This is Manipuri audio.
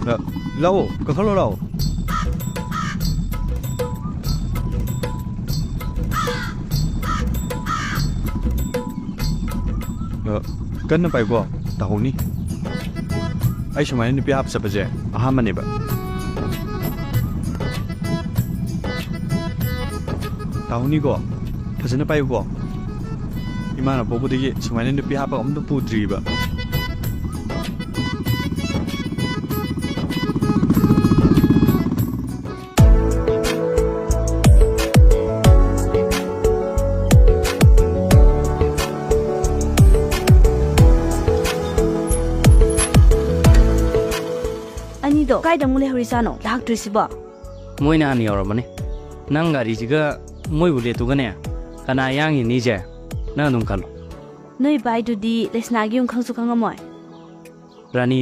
ꯂꯥꯛꯑꯣ ꯀꯥꯈꯠꯂꯣ ꯂꯥꯛꯑꯣ ꯀꯟꯅ ꯄꯥꯏꯀꯣ ꯇꯥꯍꯧꯅꯤ ꯑꯩ ꯁꯨꯃꯥꯏꯅ ꯅꯨꯄꯤ ꯍꯥꯞ ꯆꯠꯄꯁꯦ ꯑꯍꯥꯟꯕꯅꯦꯕ ꯇꯥꯍꯧꯅꯤꯀꯣ ꯐꯖꯅ ꯄꯥꯏꯌꯨꯀꯣ 이만한 보고되기 수많은 눈빛 하바 없는 부드리바 아니도 가이다 물에 허리사노 락드시바 모이나 아니 여러분이 난가리지가 모이불에 두거네 가나 양이 니제 나 눈 칼로 너희 바이두디 레스나기 용 강수 강어모이 라니